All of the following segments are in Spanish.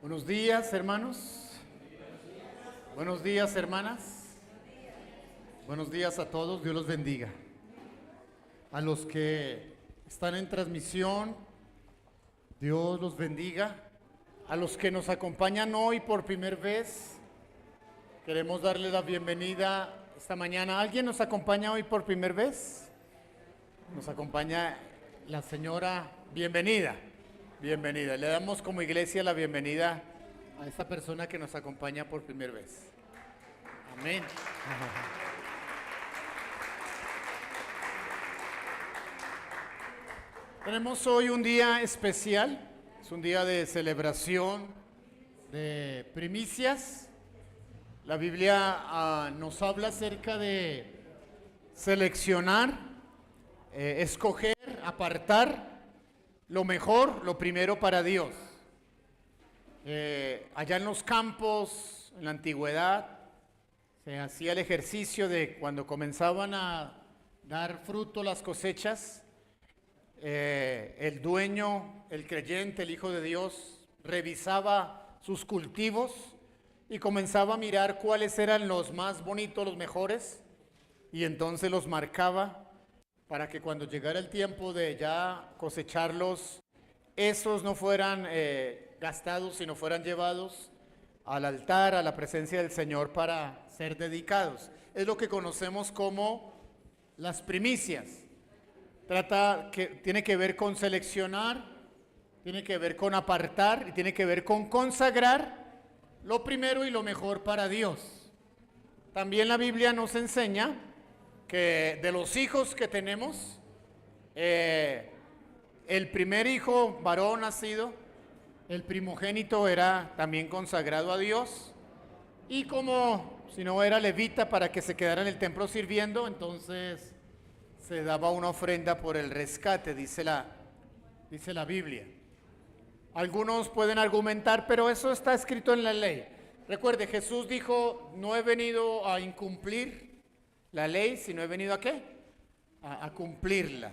Buenos días, hermanos. Buenos días, hermanas. Buenos días a todos. Dios los bendiga. A los que están en transmisión, Dios los bendiga. A los que nos acompañan hoy por primera vez, queremos darles la bienvenida esta mañana. ¿Alguien nos acompaña hoy por primera vez? Nos acompaña la señora. Bienvenida. Bienvenida. Le damos como iglesia la bienvenida a esta persona que nos acompaña por primera vez. Amén. Tenemos hoy un día especial. Es un día de celebración de primicias. La Biblia nos habla acerca de seleccionar, escoger, apartar lo mejor, lo primero para Dios. Allá en los campos, en la antigüedad, se hacía el ejercicio de cuando comenzaban a dar fruto las cosechas, el dueño, el creyente, el Hijo de Dios, revisaba sus cultivos y comenzaba a mirar cuáles eran los más bonitos, los mejores, y entonces los marcaba para que cuando llegara el tiempo de ya cosecharlos, esos no fueran gastados, sino fueran llevados al altar, a la presencia del Señor para ser dedicados. Es lo que conocemos como las primicias. Tiene que ver con seleccionar, tiene que ver con apartar y tiene que ver con consagrar lo primero y lo mejor para Dios. También la Biblia nos enseña que de los hijos que tenemos, el primer hijo varón nacido, el primogénito, era también consagrado a Dios, y como si no era levita para que se quedara en el templo sirviendo, entonces se daba una ofrenda por el rescate, dice la Biblia. Algunos pueden argumentar, pero eso está escrito en la ley. Recuerde, Jesús dijo: no he venido a incumplir la ley, sino he venido ¿a qué? A cumplirla,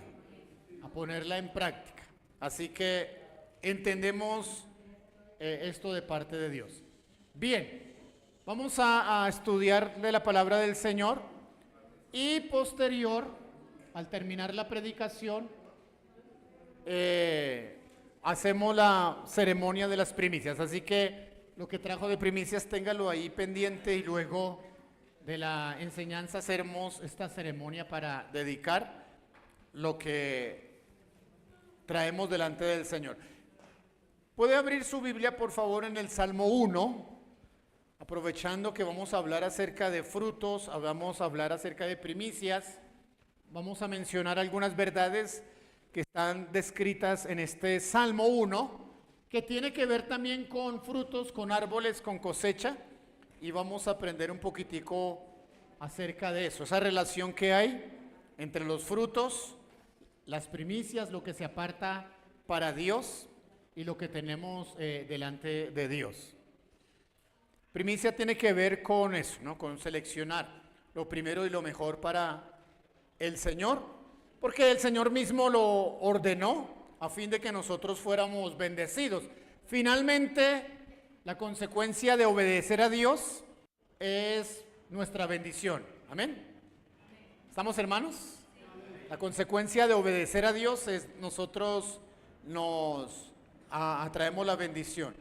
a ponerla en práctica. Así que entendemos esto de parte de Dios. Bien, vamos a estudiar de la palabra del Señor y posterior, al terminar la predicación, hacemos la ceremonia de las primicias. Así que lo que trajo de primicias, téngalo ahí pendiente, y luego de la enseñanza hacemos esta ceremonia para dedicar lo que traemos delante del Señor. ¿Puede abrir su Biblia, por favor, en el Salmo 1? Aprovechando que vamos a hablar acerca de frutos, vamos a hablar acerca de primicias, vamos a mencionar algunas verdades que están descritas en este Salmo 1, que tiene que ver también con frutos, con árboles, con cosecha. Y vamos a aprender un poquitico acerca de eso, esa relación que hay entre los frutos, las primicias, lo que se aparta para Dios y lo que tenemos delante de Dios. Primicia tiene que ver con eso, ¿no? Con seleccionar lo primero y lo mejor para el Señor, porque el Señor mismo lo ordenó a fin de que nosotros fuéramos bendecidos. Finalmente, la consecuencia de obedecer a Dios es nuestra bendición. Amén. ¿Estamos, hermanos? La consecuencia de obedecer a Dios es nosotros nos atraemos la bendición.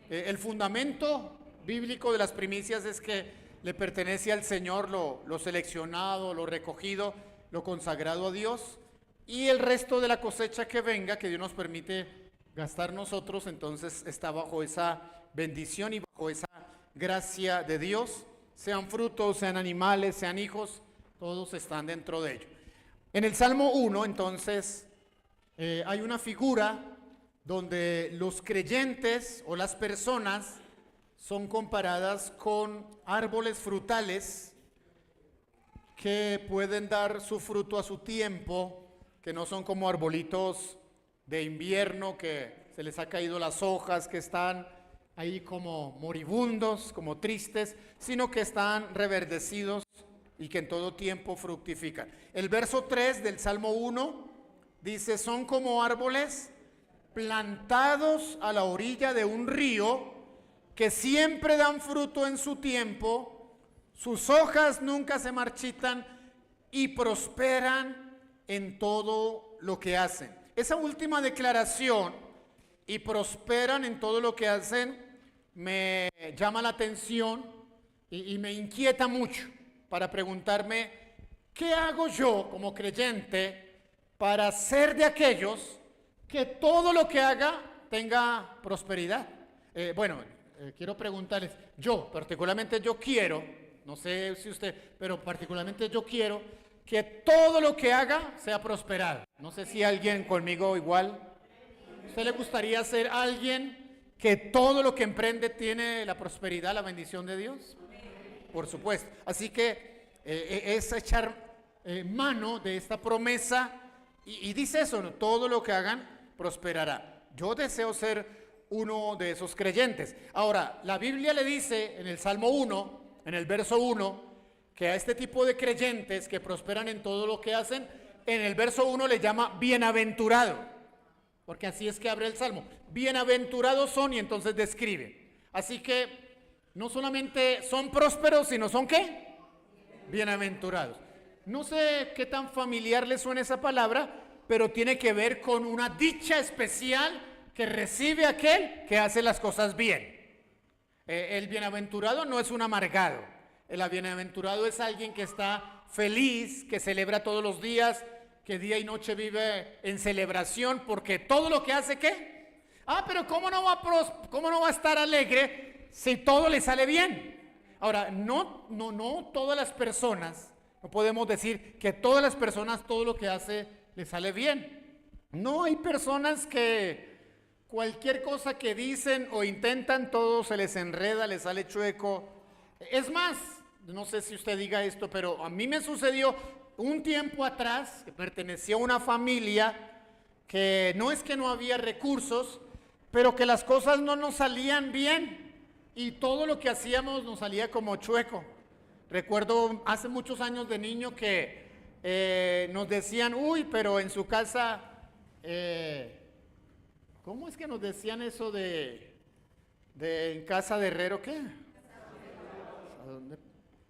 El fundamento bíblico de las primicias es que le pertenece al Señor lo seleccionado, lo recogido, lo consagrado a Dios, y el resto de la cosecha que venga, que Dios nos permite gastar nosotros, entonces está bajo esa bendición y bajo esa gracia de Dios. Sean frutos, sean animales, sean hijos, todos están dentro de ello. En el Salmo 1, entonces, hay una figura donde los creyentes o las personas son comparadas con árboles frutales que pueden dar su fruto a su tiempo, que no son como arbolitos de invierno que se les ha caído las hojas, que están ahí como moribundos, como tristes, sino que están reverdecidos y que en todo tiempo fructifican. El verso 3 del Salmo 1 dice: son como árboles plantados a la orilla de un río que siempre dan fruto en su tiempo, sus hojas nunca se marchitan y prosperan en todo lo que hacen. Esa última declaración, y prosperan en todo lo que hacen, me llama la atención y me inquieta mucho para preguntarme, ¿qué hago yo como creyente para ser de aquellos que todo lo que haga tenga prosperidad? Quiero preguntarles, particularmente yo quiero, no sé si usted, pero particularmente yo quiero que todo lo que haga sea prosperado. No sé si alguien conmigo igual. ¿Usted le gustaría ser alguien que todo lo que emprende tiene la prosperidad, la bendición de Dios? Por supuesto. Así que es echar mano de esta promesa y dice eso, ¿no? Todo lo que hagan prosperará. Yo deseo ser uno de esos creyentes. Ahora, la Biblia le dice en el Salmo 1, en el verso 1, que a este tipo de creyentes que prosperan en todo lo que hacen, en el verso 1 le llama bienaventurado. Porque así es que abre el Salmo. Bienaventurados son, y entonces describe. Así que no solamente son prósperos, sino son ¿qué? Bienaventurados. No sé qué tan familiar les suena esa palabra, pero tiene que ver con una dicha especial que recibe aquel que hace las cosas bien. El bienaventurado no es un amargado. El bienaventurado es alguien que está feliz, que celebra todos los días, que día y noche vive en celebración, porque todo lo que hace, ¿qué? Pero ¿cómo no va a estar alegre si todo le sale bien? Ahora, no todas las personas, no podemos decir que todas las personas todo lo que hace le sale bien. No, hay personas que cualquier cosa que dicen o intentan, todo se les enreda, les sale chueco. Es más, no sé si usted diga esto, pero a mí me sucedió un tiempo atrás, que pertenecía a una familia que no es que no había recursos, pero que las cosas no nos salían bien y todo lo que hacíamos nos salía como chueco. Recuerdo hace muchos años de niño que nos decían, pero en su casa, ¿cómo es que nos decían eso de en casa de herrero qué? ¿A dónde?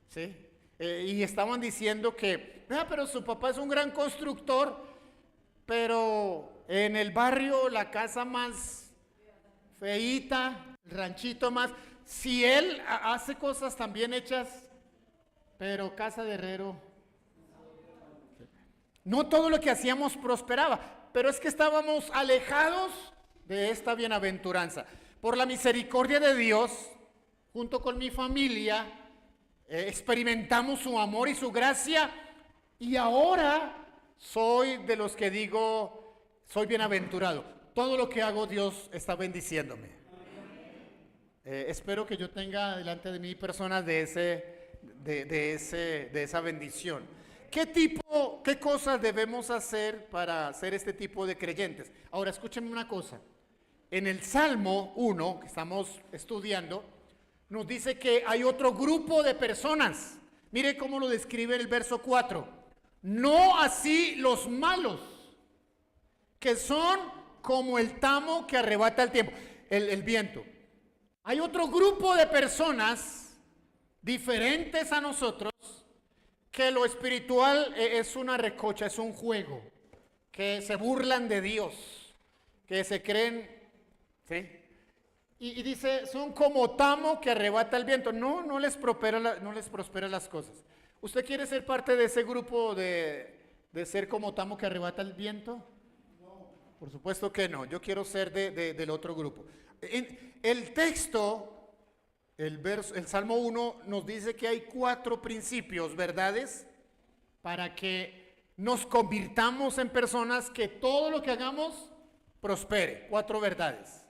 Sí. Y estaban diciendo que, pero su papá es un gran constructor, pero en el barrio la casa más feíta, el ranchito más, si él hace cosas también hechas, pero casa de herrero. No todo lo que hacíamos prosperaba, pero es que estábamos alejados de esta bienaventuranza. Por la misericordia de Dios, junto con mi familia, experimentamos su amor y su gracia, y ahora soy de los que digo, soy bienaventurado. Todo lo que hago, Dios está bendiciéndome. Espero que yo tenga delante de mí personas de esa bendición. ¿Qué cosas debemos hacer para ser este tipo de creyentes? Ahora, escúchenme una cosa. En el Salmo 1, que estamos estudiando, nos dice que hay otro grupo de personas. Mire cómo lo describe el verso 4. No así los malos, que son como el tamo que arrebata el viento. Hay otro grupo de personas diferentes a nosotros, que lo espiritual es una recocha, es un juego, que se burlan de Dios, que se creen, ¿sí? Y dice, son como tamo que arrebata el viento. No les prospera las cosas. ¿Usted quiere ser parte de ese grupo de ser como tamo que arrebata el viento? No. Por supuesto que no. Yo quiero ser del otro grupo. El texto, el Salmo 1 nos dice que hay 4 principios, verdades, para que nos convirtamos en personas que todo lo que hagamos prospere. 4 verdades.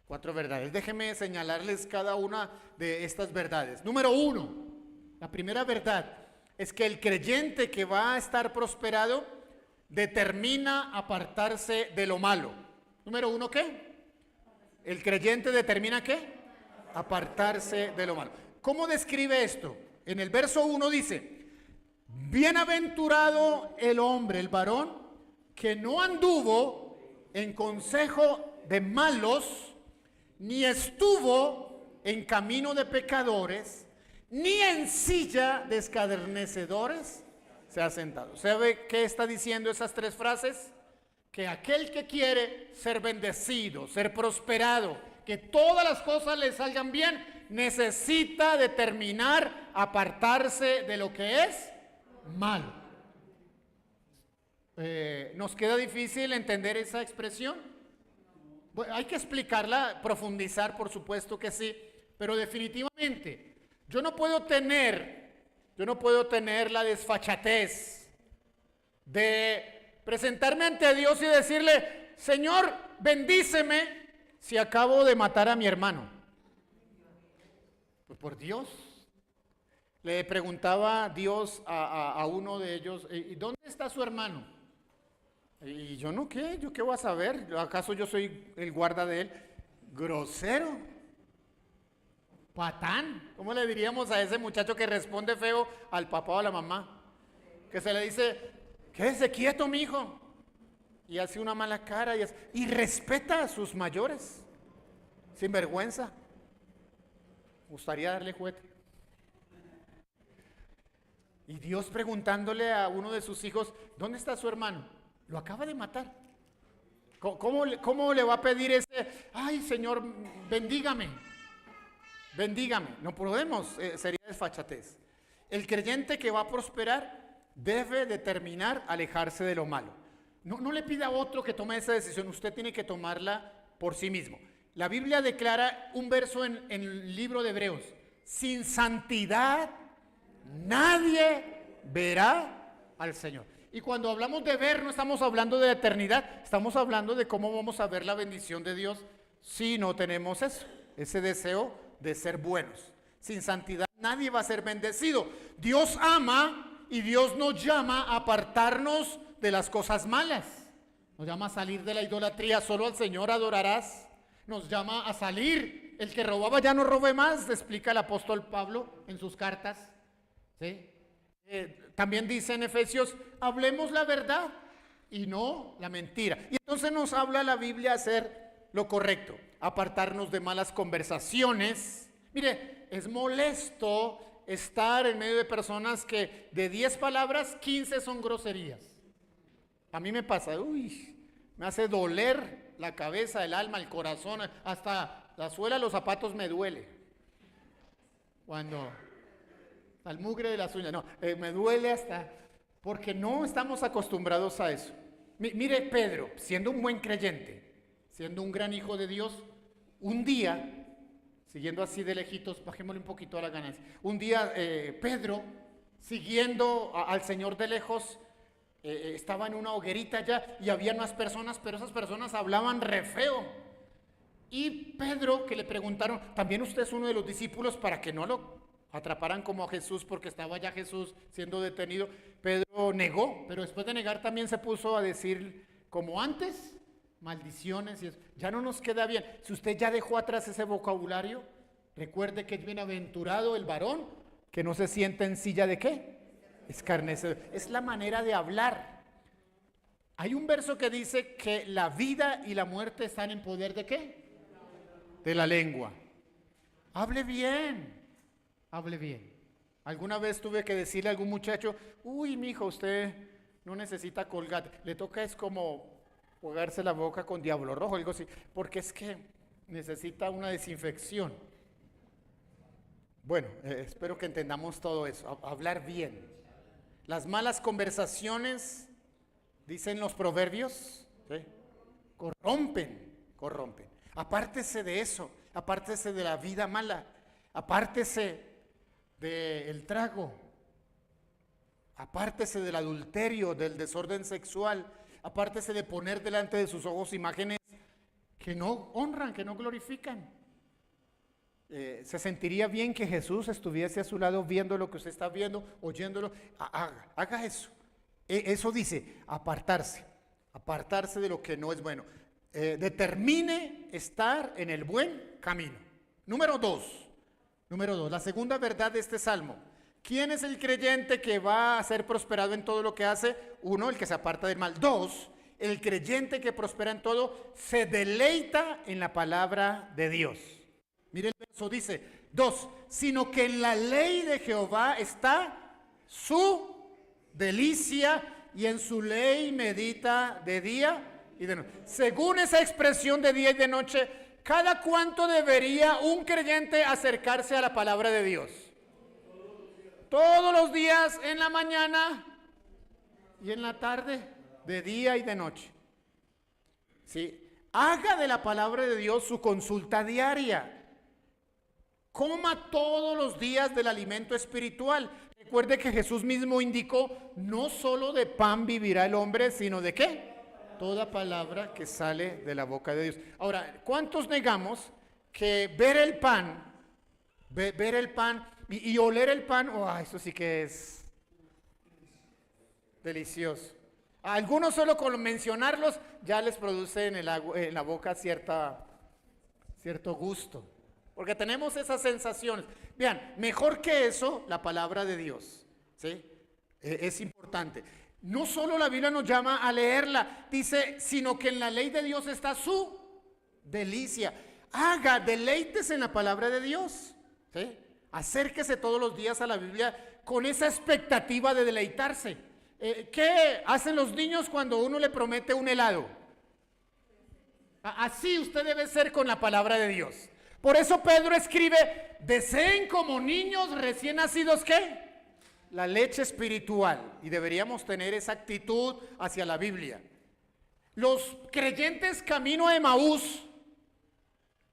4 verdades. Déjenme señalarles cada una de estas verdades. Número 1, la primera verdad es que el creyente que va a estar prosperado determina apartarse de lo malo. Número 1, ¿qué? El creyente determina ¿qué? Apartarse de lo malo. ¿Cómo describe esto? En el verso 1 dice, bienaventurado el hombre, el varón, que no anduvo en consejo de malos, ni estuvo en camino de pecadores, ni en silla de escarnecedores se ha sentado. ¿Sabe qué está diciendo esas tres frases? Que aquel que quiere ser bendecido, ser prosperado, que todas las cosas le salgan bien, necesita determinar apartarse de lo que es malo. ¿Nos queda difícil entender esa expresión? Bueno, hay que explicarla, profundizar, por supuesto que sí, pero definitivamente yo no puedo tener la desfachatez de presentarme ante Dios y decirle: Señor, bendíceme, si acabo de matar a mi hermano. Pues por Dios. Le preguntaba Dios a uno de ellos: ¿y dónde está su hermano? Y yo no, ¿qué? ¿Yo qué voy a saber? ¿Acaso yo soy el guarda de él? Grosero, patán. ¿Cómo le diríamos a ese muchacho que responde feo al papá o a la mamá? Que se le dice: quédese quieto, mi hijo. Y hace una mala cara y respeta a sus mayores, sin vergüenza. Gustaría darle juguete. Y Dios preguntándole a uno de sus hijos: ¿dónde está su hermano? Lo acaba de matar. ¿Cómo le va a pedir ese: ay, Señor, bendígame? Bendígame. No podemos, sería desfachatez. El creyente que va a prosperar debe determinar alejarse de lo malo. No le pida a otro que tome esa decisión, usted tiene que tomarla por sí mismo. La Biblia declara un verso en el libro de Hebreos: sin santidad nadie verá al Señor. Y cuando hablamos de ver, no estamos hablando de la eternidad, estamos hablando de cómo vamos a ver la bendición de Dios si no tenemos eso, ese deseo de ser buenos. Sin santidad nadie va a ser bendecido. Dios ama y Dios nos llama a apartarnos de las cosas malas. Nos llama a salir de la idolatría: solo al Señor adorarás. Nos llama a salir. El que robaba ya no robe más, explica el apóstol Pablo en sus cartas. ¿Sí? También dice en Efesios: hablemos la verdad y no la mentira. Y entonces nos habla la Biblia a hacer lo correcto, apartarnos de malas conversaciones. Mire, es molesto estar en medio de personas que de 10 palabras, 15 son groserías. A mí me pasa, me hace doler la cabeza, el alma, el corazón, hasta la suela de los zapatos me duele. Cuando al mugre de las uñas, me duele hasta, porque no estamos acostumbrados a eso. Mire, Pedro, siendo un buen creyente, siendo un gran hijo de Dios, un día, siguiendo así de lejitos, bajémosle un poquito a la ganancia, un día Pedro, siguiendo al Señor de lejos, estaba en una hoguerita allá y había unas personas, pero esas personas hablaban re feo. Y Pedro, que le preguntaron: ¿también usted es uno de los discípulos? Para que no lo atraparan como a Jesús, porque estaba ya Jesús siendo detenido. Pedro negó, pero después de negar también se puso a decir, como antes, maldiciones y eso. Ya no nos queda bien. Si usted ya dejó atrás ese vocabulario, recuerde que es bienaventurado el varón que no se sienta en silla de ¿qué? Escarnecedor. Es la manera de hablar. Hay un verso que dice que la vida y la muerte están en poder ¿de qué? De la lengua. Hable bien. Hable bien. Alguna vez tuve que decirle a algún muchacho: uy, mijo, usted no necesita Colgate. Le toca es como jugarse la boca con diablo rojo, algo así, porque es que necesita una desinfección. Bueno, espero que entendamos todo eso. Hablar bien. Las malas conversaciones, dicen los proverbios, ¿sí? corrompen. Apártese de eso, apártese de la vida mala, apártese del trago, apártese del adulterio, del desorden sexual, apártese de poner delante de sus ojos imágenes que no honran, que no glorifican. Se sentiría bien que Jesús estuviese a su lado viendo lo que usted está viendo, oyéndolo. Haga eso. Eso dice apartarse de lo que no es bueno. Determine estar en el buen camino. Número dos, la segunda verdad de este salmo: ¿quién es el creyente que va a ser prosperado en todo lo que hace? Uno, el que se aparta del mal. Dos, el creyente que prospera en todo se deleita en la palabra de Dios. Mire el verso, dice 2, sino que en la ley de Jehová está su delicia y en su ley medita de día y de noche. Según esa expresión de día y de noche, ¿cada cuánto debería un creyente acercarse a la palabra de Dios? Todos los días, en la mañana y en la tarde, de día y de noche. ¿Sí? Haga de la palabra de Dios su consulta diaria. Coma todos los días del alimento espiritual. Recuerde que Jesús mismo indicó, no solo de pan vivirá el hombre, sino de ¿qué? Toda palabra que sale de la boca de Dios. Ahora, ¿cuántos negamos que ver el pan y oler el pan, eso sí que es delicioso? A algunos solo con mencionarlos ya les produce en la boca cierto gusto. Porque tenemos esas sensaciones. Vean, mejor que eso, la palabra de Dios. ¿Sí? Es importante. No solo la Biblia nos llama a leerla, dice, sino que en la ley de Dios está su delicia. Deleites en la palabra de Dios. ¿Sí? Acérquese todos los días a la Biblia con esa expectativa de deleitarse. ¿Qué hacen los niños cuando uno le promete un helado? Así usted debe ser con la palabra de Dios. Por eso Pedro escribe, deseen como niños recién nacidos, ¿qué? La leche espiritual. Y deberíamos tener esa actitud hacia la Biblia. Los creyentes camino a Emaús,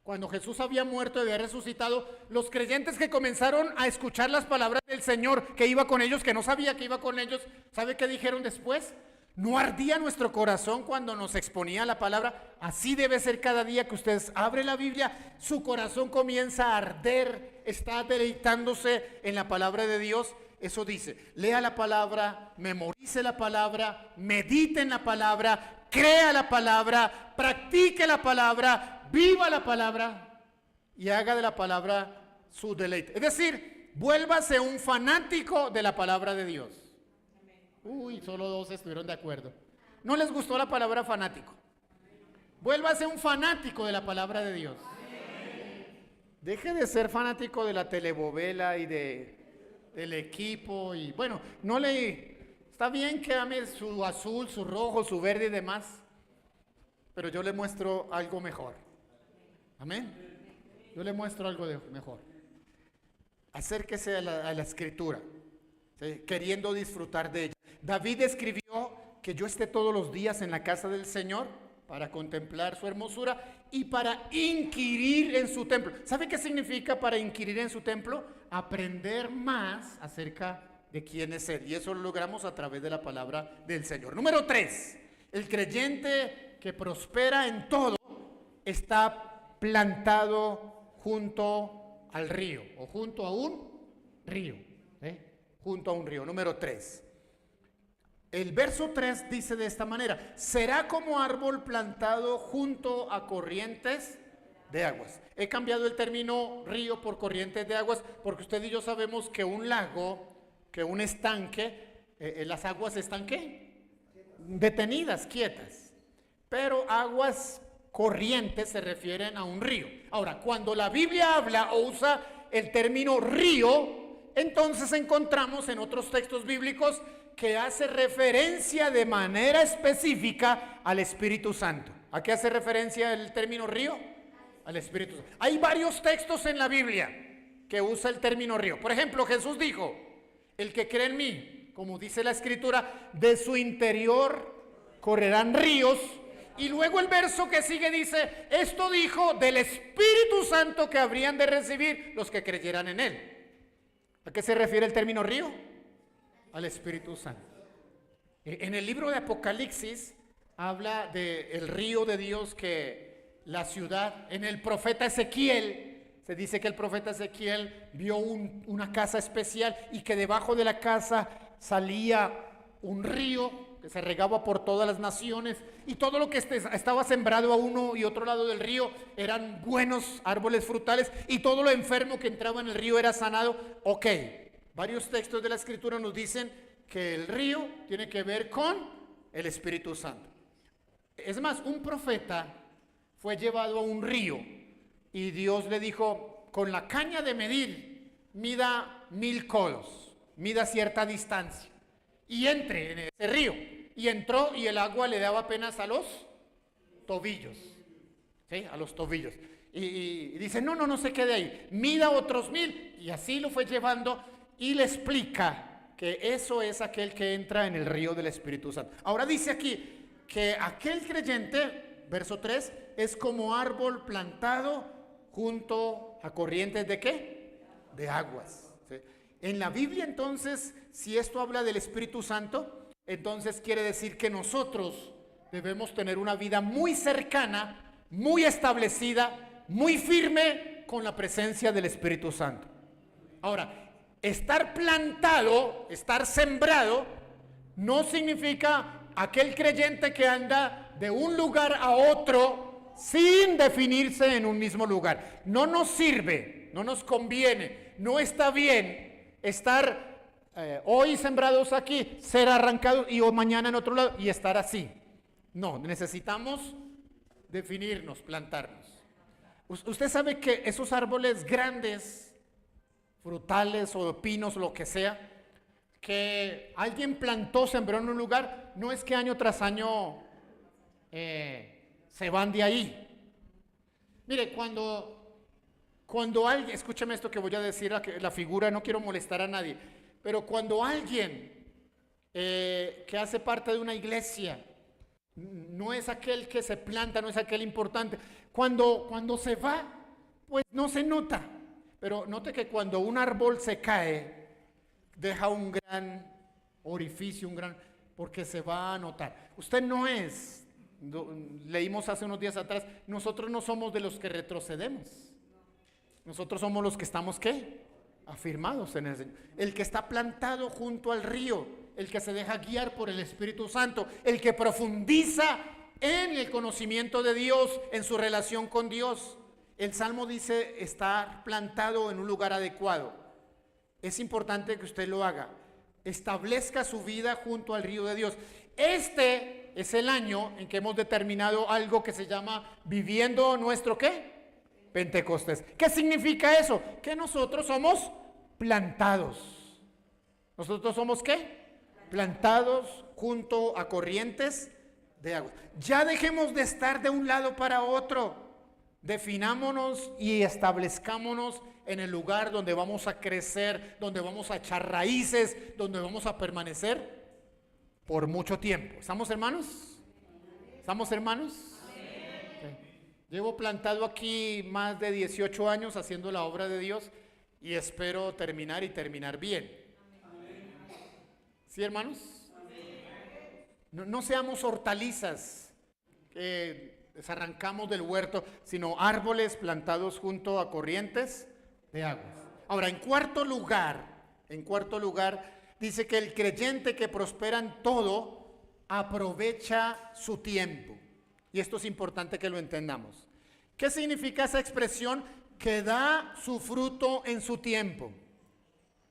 cuando Jesús había muerto y había resucitado, los creyentes que comenzaron a escuchar las palabras del Señor, que iba con ellos, que no sabía que iba con ellos, ¿sabe qué dijeron después? ¿No ardía nuestro corazón cuando nos exponía la palabra? Así debe ser cada día que ustedes abren la Biblia, su corazón comienza a arder, está deleitándose en la palabra de Dios. Eso dice, lea la palabra, memorice la palabra, medite en la palabra, crea la palabra, practique la palabra, viva la palabra y haga de la palabra su deleite. Es decir, vuélvase un fanático de la palabra de Dios. Uy, solo 2 estuvieron de acuerdo. ¿No les gustó la palabra fanático? Vuélvase un fanático de la palabra de Dios. Deje de ser fanático de la telebovela y del equipo. Y bueno, está bien que ame su azul, su rojo, su verde y demás, pero yo le muestro algo mejor. Amén. Yo le muestro algo mejor. Acérquese a la escritura, ¿sí? Queriendo disfrutar de ella. David escribió que yo esté todos los días en la casa del Señor para contemplar su hermosura y para inquirir en su templo. ¿Sabe qué significa para inquirir en su templo? Aprender más acerca de quién es Él. Y eso lo logramos a través de la palabra del Señor. Número 3, el creyente que prospera en todo está plantado junto al río o junto a un río. Junto a un río. Número 3. El verso 3 dice de esta manera: será como árbol plantado junto a corrientes de aguas. He cambiado el término río por corrientes de aguas porque usted y yo sabemos que un lago, que un estanque, las aguas están ¿qué? Detenidas, quietas. Pero aguas corrientes se refieren a un río. Ahora, cuando la Biblia habla o usa el término río, entonces encontramos en otros textos bíblicos que hace referencia de manera específica al Espíritu Santo. ¿A qué hace referencia el término río? Al Espíritu Santo. Hay varios textos en la Biblia que usa el término río. Por ejemplo, Jesús dijo: el que cree en mí, como dice la Escritura, de su interior correrán ríos. Y luego el verso que sigue dice: esto dijo del Espíritu Santo que habrían de recibir los que creyeran en él. ¿A qué se refiere el término río? Al Espíritu Santo. En el libro de Apocalipsis habla del río de Dios, que la ciudad. En el profeta Ezequiel se dice que el profeta Ezequiel vio una casa especial y que debajo de la casa salía un río que se regaba por todas las naciones, y todo lo que estaba sembrado a uno y otro lado del río eran buenos árboles frutales, y todo lo enfermo que entraba en el río era sanado. Ok, varios textos de la Escritura nos dicen que el río tiene que ver con el Espíritu Santo. Es más, un profeta fue llevado a un río y Dios le dijo, con la caña de medir, mida 1000 codos, mida cierta distancia y entre en ese río. Y entró y el agua le daba apenas a los tobillos, ¿sí? A los tobillos. Y dice, no se quede ahí, mida otros 1000. Y así lo fue llevando y le explica que eso es aquel que entra en el río del Espíritu Santo. Ahora dice aquí que aquel creyente, verso 3, es como árbol plantado junto a corrientes ¿de qué? De aguas. ¿Sí? En la Biblia entonces, si esto habla del Espíritu Santo, entonces quiere decir que nosotros debemos tener una vida muy cercana, muy establecida, muy firme con la presencia del Espíritu Santo. Ahora, estar plantado, estar sembrado, no significa aquel creyente que anda de un lugar a otro sin definirse en un mismo lugar. No nos sirve, no nos conviene, no está bien estar hoy sembrados aquí, ser arrancados y mañana en otro lado y estar así. No, necesitamos definirnos, plantarnos. Usted sabe que esos árboles grandes, frutales o pinos, lo que sea, que alguien plantó, sembró en un lugar, no es que año tras año se van de ahí. Mire, cuando alguien, escúcheme esto que voy a decir, la figura, no quiero molestar a nadie, pero cuando alguien que hace parte de una iglesia, no es aquel que se planta, no es aquel importante, cuando se va, pues no se nota. Pero note que cuando un árbol se cae, deja un gran orificio, porque se va a notar. Usted no es, leímos hace unos días atrás, nosotros no somos de los que retrocedemos. Nosotros somos los que estamos, ¿qué? Afirmados en el Señor. El que está plantado junto al río, el que se deja guiar por el Espíritu Santo, el que profundiza en el conocimiento de Dios, en su relación con Dios. El Salmo dice estar plantado en un lugar adecuado. Es importante que usted lo haga. Establezca su vida junto al río de Dios. Este es el año en que hemos determinado algo que se llama viviendo nuestro ¿qué? Pentecostés. ¿Qué significa eso? Que nosotros somos plantados. ¿Nosotros somos qué? Plantados junto a corrientes de agua. Ya dejemos de estar de un lado para otro. Definámonos y establezcámonos en el lugar donde vamos a crecer, donde vamos a echar raíces, donde vamos a permanecer por mucho tiempo. ¿Estamos hermanos? ¿Estamos hermanos? Okay. Llevo plantado aquí más de 18 años haciendo la obra de Dios y espero terminar y terminar bien. ¿Sí, hermanos? No seamos hortalizas que desarrancamos del huerto, sino árboles plantados junto a corrientes de aguas. Ahora, en cuarto lugar, dice que el creyente que prospera en todo aprovecha su tiempo. Y esto es importante que lo entendamos. ¿Qué significa esa expresión? Que da su fruto en su tiempo.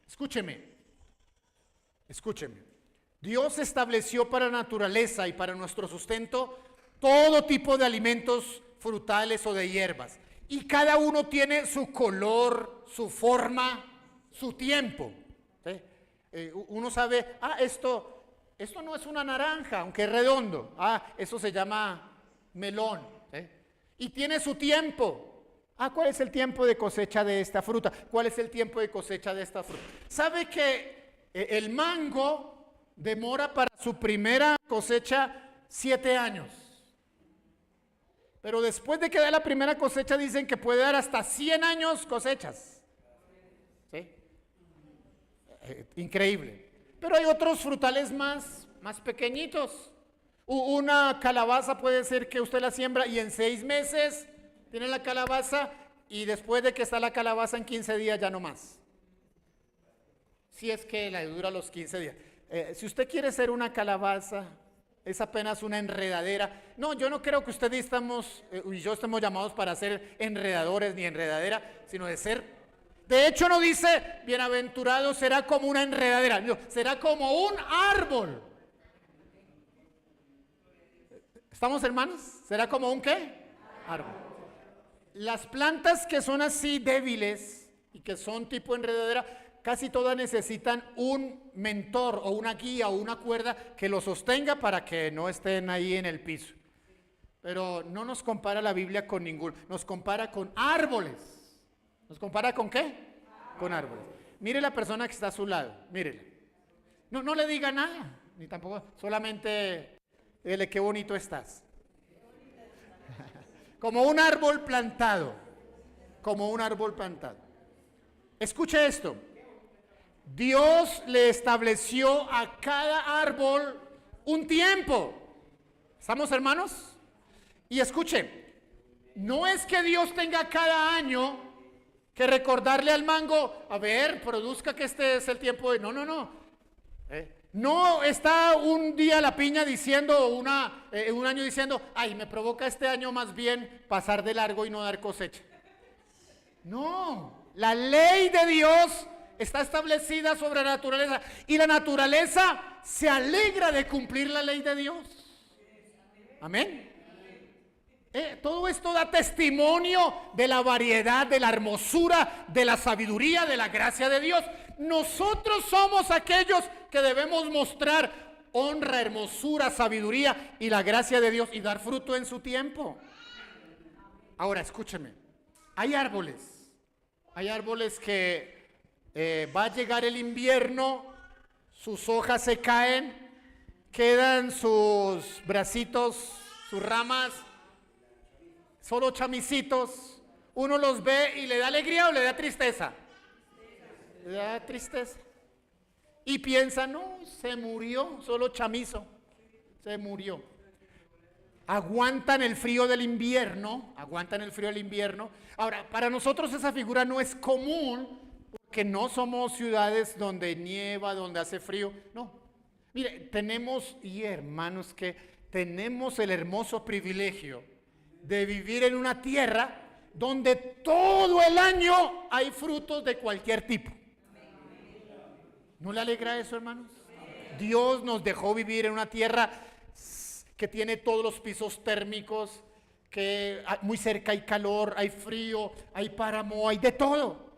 Escúcheme. Dios estableció para la naturaleza y para nuestro sustento todo tipo de alimentos frutales o de hierbas. Y cada uno tiene su color, su forma, su tiempo. ¿Sí? Uno sabe, esto no es una naranja, aunque es redondo. Eso se llama melón. ¿Sí? Y tiene su tiempo. ¿Cuál es el tiempo de cosecha de esta fruta? ¿Cuál es el tiempo de cosecha de esta fruta? ¿Sabe que el mango demora para su primera cosecha 7 años? Pero después de que da la primera cosecha dicen que puede dar hasta 100 años cosechas. ¿Sí? Increíble. Pero hay otros frutales más pequeñitos. Una calabaza puede ser que usted la siembra y en 6 meses tiene la calabaza y después de que está la calabaza en 15 días ya no más. Si es que la dura los 15 días. Si usted quiere ser una calabaza, es apenas una enredadera. No, yo no creo que usted y yo estemos llamados para ser enredadores ni enredadera, sino de ser. De hecho no dice, bienaventurado será como una enredadera, no, será como un árbol. ¿Estamos hermanos? ¿Será como un qué? Árbol. Las plantas que son así débiles y que son tipo enredadera, casi todas necesitan un mentor o una guía o una cuerda que lo sostenga para que no estén ahí en el piso. Pero no nos compara la Biblia con ningún, nos compara con árboles. ¿Nos compara con qué? Con árboles. Mire la persona que está a su lado, mírele. No le diga nada, ni tampoco, solamente dile qué bonito estás. Como un árbol plantado, como un árbol plantado. Escuche esto. Dios le estableció a cada árbol un tiempo. ¿Estamos, hermanos? Y escuche, no es que Dios tenga cada año que recordarle al mango, a ver, produzca que este es el tiempo de... No. No está un día la piña diciendo, un año diciendo, ay, me provoca este año más bien pasar de largo y no dar cosecha. No, la ley de Dios está establecida sobre la naturaleza y la naturaleza se alegra de cumplir la ley de Dios. Amén. Todo esto da testimonio de la variedad, de la hermosura, de la sabiduría, de la gracia de Dios. Nosotros somos aquellos que debemos mostrar honra, hermosura, sabiduría y la gracia de Dios y dar fruto en su tiempo. Ahora, escúcheme, hay árboles que va a llegar el invierno, sus hojas se caen, quedan sus bracitos, sus ramas, solo chamicitos. Uno los ve y le da alegría o le da tristeza. Le da tristeza. Y piensa, no, se murió, solo chamizo, se murió. Aguantan el frío del invierno, Ahora, para nosotros esa figura no es común, porque no somos ciudades donde nieva, donde hace frío, no. Mire, tenemos, y hermanos, que tenemos el hermoso privilegio de vivir en una tierra donde todo el año hay frutos de cualquier tipo. ¿No le alegra eso, hermanos? Dios nos dejó vivir en una tierra que tiene todos los pisos térmicos, que muy cerca hay calor, hay frío, hay páramo, hay de todo.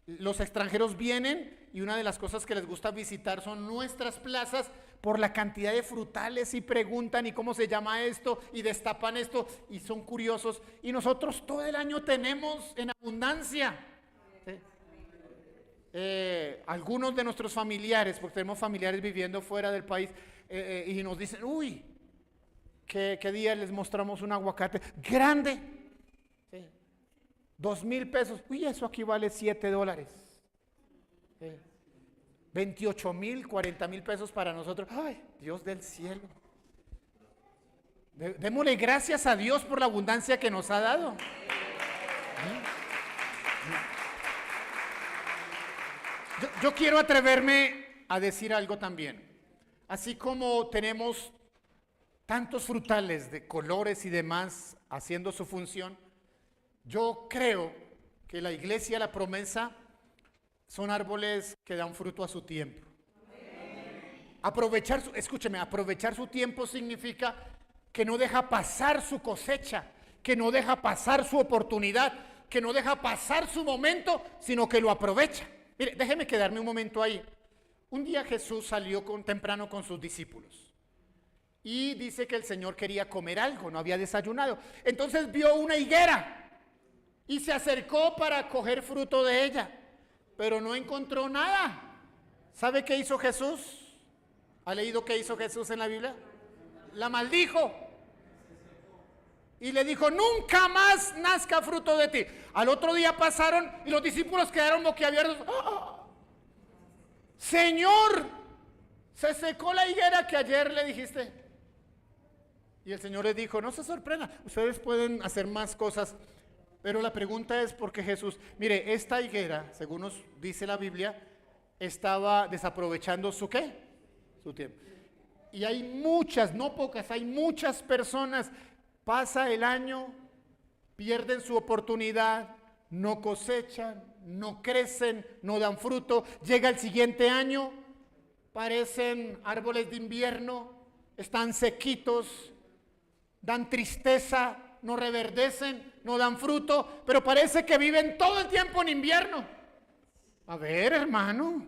Los extranjeros vienen y una de las cosas que les gusta visitar son nuestras plazas por la cantidad de frutales y preguntan y cómo se llama esto y destapan esto y son curiosos. Y nosotros todo el año tenemos en abundancia. ¿Sí? Algunos de nuestros familiares, porque tenemos familiares viviendo fuera del país, y nos dicen, uy, ¿qué día les mostramos un aguacate grande? ¿Sí? 2,000 pesos, uy, eso aquí vale $7. 28,000, 40,000 pesos para nosotros. Ay, Dios del cielo. Démosle gracias a Dios por la abundancia que nos ha dado. Yo quiero atreverme a decir algo también. Así como tenemos tantos frutales de colores y demás haciendo su función, yo creo que la iglesia, la promesa, son árboles que dan fruto a su tiempo. Aprovechar su tiempo significa que no deja pasar su cosecha, que no deja pasar su oportunidad, que no deja pasar su momento, sino que lo aprovecha. Mire, déjeme quedarme un momento ahí. Un día Jesús salió temprano con sus discípulos y dice que el Señor quería comer algo, no había desayunado. Entonces vio una higuera y se acercó para coger fruto de ella, pero no encontró nada. ¿Sabe qué hizo Jesús? ¿Ha leído qué hizo Jesús en la Biblia? La maldijo y le dijo, nunca más nazca fruto de ti. Al otro día pasaron y los discípulos quedaron boquiabiertos. ¡Oh! Señor, se secó la higuera que ayer le dijiste. Y el Señor les dijo, no se sorprendan, ustedes pueden hacer más cosas, pero la pregunta es por qué Jesús, mire, esta higuera, según nos dice la Biblia, estaba desaprovechando su ¿qué? Su tiempo. Y hay muchas, no pocas, hay muchas personas, pasa el año, pierden su oportunidad, no cosechan, no crecen, no dan fruto, llega el siguiente año, parecen árboles de invierno, están sequitos, dan tristeza, no reverdecen, no dan fruto, pero parece que viven todo el tiempo en invierno. A ver, hermano.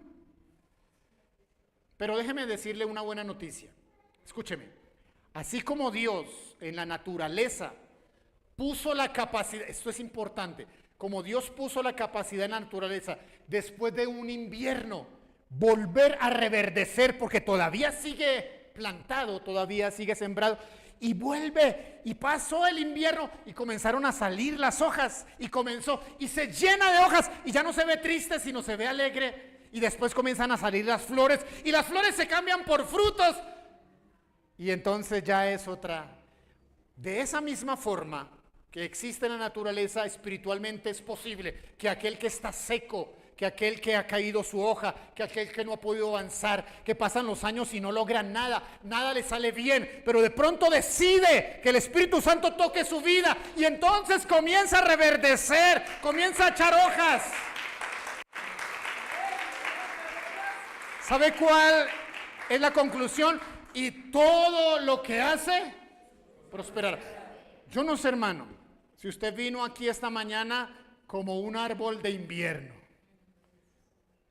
Pero déjeme decirle una buena noticia. Escúcheme. Así como Dios en la naturaleza puso la capacidad, esto es importante, como Dios puso la capacidad en la naturaleza, después de un invierno, volver a reverdecer, porque todavía sigue plantado, todavía sigue sembrado, y vuelve, y pasó el invierno, y comenzaron a salir las hojas, y se llena de hojas, y ya no se ve triste, sino se ve alegre, y después comienzan a salir las flores, y las flores se cambian por frutos, y entonces ya es otra. De esa misma forma que existe en la naturaleza, espiritualmente es posible que aquel que está seco, que aquel que ha caído su hoja, que aquel que no ha podido avanzar, que pasan los años y no logran nada, nada le sale bien, pero de pronto decide que el Espíritu Santo toque su vida y entonces comienza a reverdecer, comienza a echar hojas. ¿Sabe cuál es la conclusión? Y todo lo que hace, prosperará. Yo no sé, hermano, si usted vino aquí esta mañana como un árbol de invierno,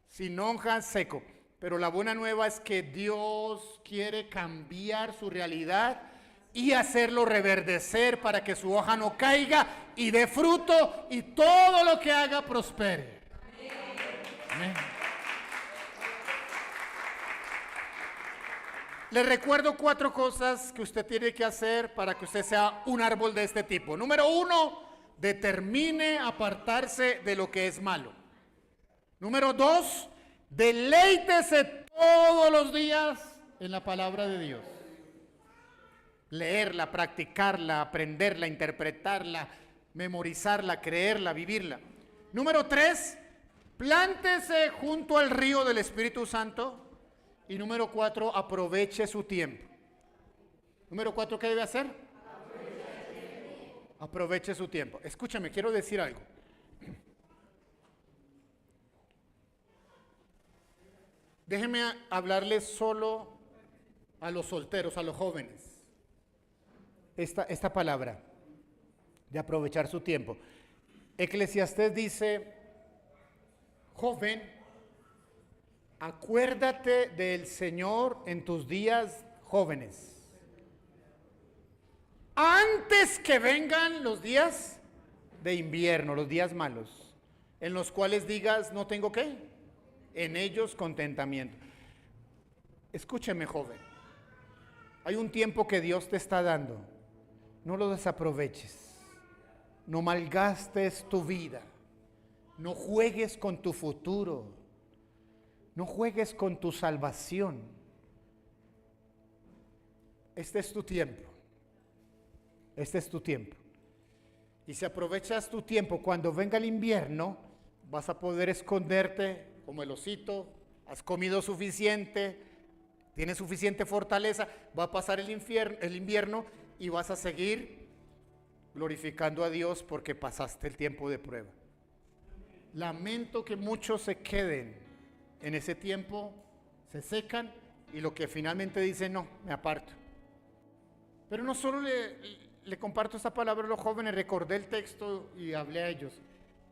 sin hojas, seco. Pero la buena nueva es que Dios quiere cambiar su realidad y hacerlo reverdecer para que su hoja no caiga y dé fruto y todo lo que haga prospere. Amén. Le recuerdo 4 cosas que usted tiene que hacer para que usted sea un árbol de este tipo. Número 1, determine apartarse de lo que es malo. Número 2, deleítese todos los días en la palabra de Dios. Leerla, practicarla, aprenderla, interpretarla, memorizarla, creerla, vivirla. Número 3, plántese junto al río del Espíritu Santo. Y número 4, aproveche su tiempo. Número 4, ¿qué debe hacer? Aproveche su tiempo. Escúchame, quiero decir algo. Déjenme hablarles solo a los solteros, a los jóvenes. Esta palabra de aprovechar su tiempo. Eclesiastés dice, joven, acuérdate del Señor en tus días jóvenes, antes que vengan los días de invierno, los días malos, en los cuales digas, no tengo qué, en ellos contentamiento. Escúcheme, joven, hay un tiempo que Dios te está dando, no lo desaproveches, no malgastes tu vida, no juegues con tu futuro. No juegues con tu salvación. Este es tu tiempo. Este es tu tiempo. Y si aprovechas tu tiempo, cuando venga el invierno, vas a poder esconderte como el osito. Has comido suficiente, tienes suficiente fortaleza. Va a pasar el invierno y vas a seguir glorificando a Dios porque pasaste el tiempo de prueba. Lamento que muchos se queden en ese tiempo, se secan y lo que finalmente dicen, no, me aparto. Pero no solo le comparto esta palabra a los jóvenes, recordé el texto y hablé a ellos.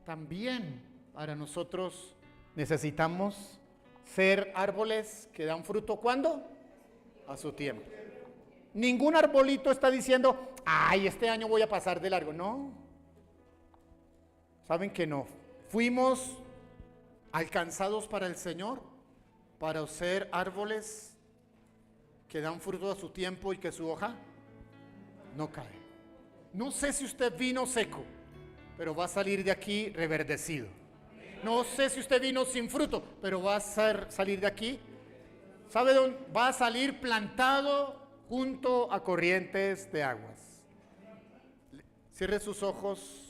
También para nosotros necesitamos ser árboles que dan fruto, ¿cuándo? A su tiempo. Ningún arbolito está diciendo, ay, este año voy a pasar de largo. No. ¿Saben que no? Fuimos alcanzados para el Señor, para ser árboles que dan fruto a su tiempo y que su hoja no cae. No sé si usted vino seco, pero va a salir de aquí reverdecido. No sé si usted vino sin fruto, pero va a salir de aquí. ¿Sabe dónde? Va a salir plantado junto a corrientes de aguas. Cierre sus ojos.